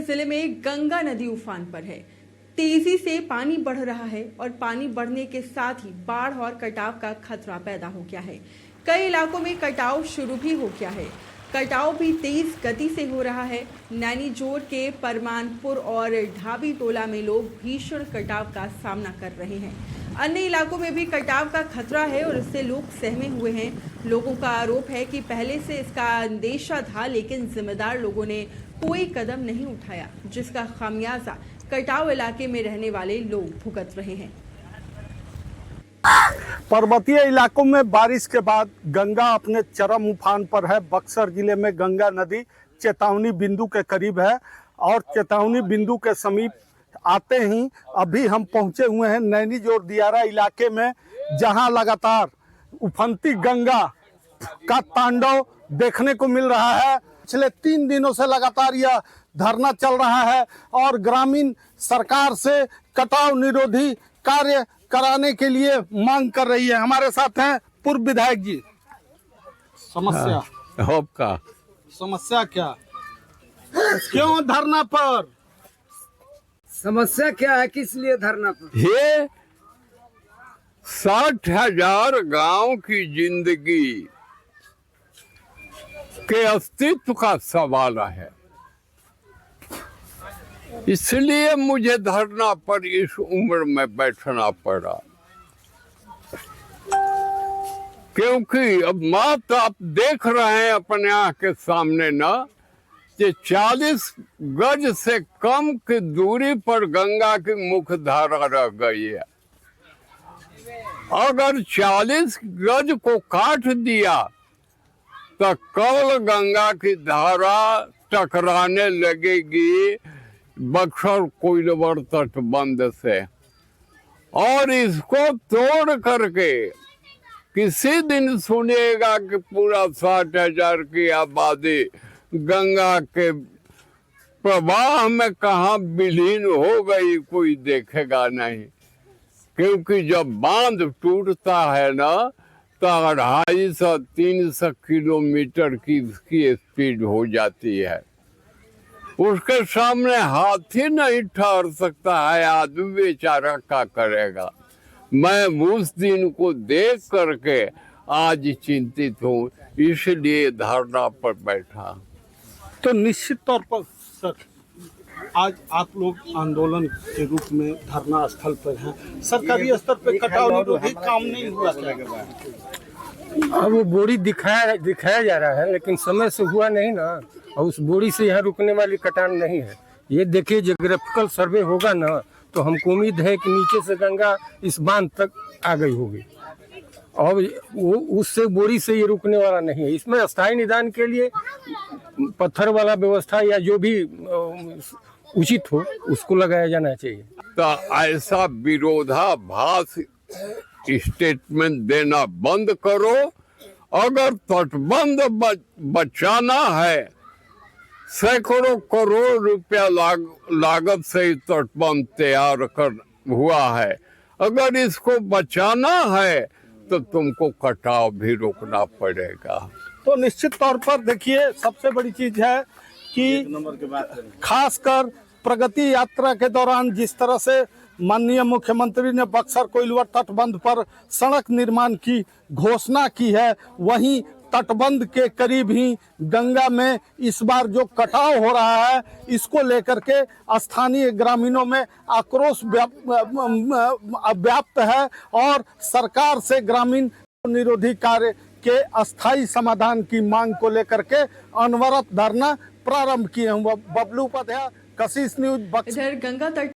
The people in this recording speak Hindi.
जिले में गंगा नदी उफान पर है। तेजी से पानी बढ़ रहा है और पानी बढ़ने के साथ ही बाढ़ और कटाव का खतरा पैदा हो गया है। कई इलाकों में कटाव शुरू भी हो गया है। कटाव भी तेज गति से हो रहा है। नैनीजोर के परमानपुर और ढाबी टोला में लोग भीषण कटाव का सामना कर रहे हैं। अन्य इलाकों में भी कटाव का खतरा है और इससे लोग सहमे हुए हैं। लोगों का आरोप है कि पहले से इसका अंदेशा था, लेकिन जिम्मेदार लोगों ने कोई कदम नहीं उठाया, जिसका खामियाजा कटाव इलाके में रहने वाले लोग भुगत रहे हैं। पर्वतीय इलाकों में बारिश के बाद गंगा अपने चरम उफान पर है। बक्सर जिले में गंगा नदी चेतावनी बिंदु के करीब है और चेतावनी बिंदु के समीप आते ही अभी हम पहुंचे हुए हैं नैनीजोर दियारा इलाके में, जहां लगातार उफनती गंगा का तांडव देखने को मिल रहा है। पिछले 3 दिनों से लगातार यह धरना चल रहा है और ग्रामीण सरकार से कटाव निरोधी कार्य कराने के लिए मांग कर रही है। हमारे साथ हैं पूर्व विधायक जी। समस्या क्या क्यों धरना पर? समस्या क्या है, किस लिए धरना पर? ये 60,000 गांव की जिंदगी के अस्तित्व का सवाल है, इसलिए मुझे धरना पर इस उम्र में बैठना पड़ा। क्योंकि अब मात्र आप देख रहे हैं अपने आँख के सामने ना कि 40 गज से कम की दूरी पर गंगा की मुख्य धारा रह गई है। अगर 40 गज को काट दिया तो कल गंगा की धारा टकराने लगेगी बक्सर कोइलवर तटबंध से, और इसको तोड़ करके किसी दिन सुनिएगा कि पूरा 60,000 की आबादी गंगा के प्रवाह में कहाँ विलीन हो गई, कोई देखेगा नहीं। क्योंकि जब बांध टूटता है ना तो 250-300 किलोमीटर की इसकी स्पीड हो जाती है। उसके सामने हाथी नहीं ठहर सकता है, आदमी बेचारा क्या करेगा। मैं उस दिन को देख करके आज चिंतित हूँ, इसलिए धरना पर बैठा। तो निश्चित तौर पर सर, आज आप लोग आंदोलन के रूप में धरना स्थल पर हैं। सरकारी स्तर पर कटाव निरोधी काम नहीं हुआ क्या? अब वो बोरी दिखाया जा रहा है, लेकिन समय से हुआ नहीं ना, और उस बोरी से यहाँ रुकने वाली कटान नहीं है। ये देखिए, ज्योग्राफिकल सर्वे होगा ना तो हमको उम्मीद है कि नीचे से गंगा इस बांध तक आ गई होगी, और वो उससे बोरी से ये रुकने वाला नहीं है। इसमें अस्थायी निदान के लिए पत्थर वाला व्यवस्था या जो भी उचित हो उसको लगाया जाना चाहिए। तो ऐसा विरोधाभास स्टेटमेंट देना बंद करो। अगर तटबंध बचाना है, सैकड़ों करोड़ रुपया लागत से तटबंध तैयार कर हुआ है। अगर इसको बचाना है तो तुमको कटाव भी रोकना पड़ेगा। तो निश्चित तौर पर देखिए, सबसे बड़ी चीज है कि खासकर प्रगति यात्रा के दौरान जिस तरह से माननीय मुख्यमंत्री ने बक्सर कोइलवर तटबंध पर सड़क निर्माण की घोषणा की है, वहीं तटबंध के करीब ही गंगा में इस बार जो कटाव हो रहा है, इसको लेकर के स्थानीय ग्रामीणों में आक्रोश व्याप्त है और सरकार से ग्रामीण निरोधी कार्य के अस्थायी समाधान की मांग को लेकर के अनवरत धरना प्रारंभ किए हैं। बबलू उपाध्याय, कशिश न्यूज, बक्सर। इधर गंगा तट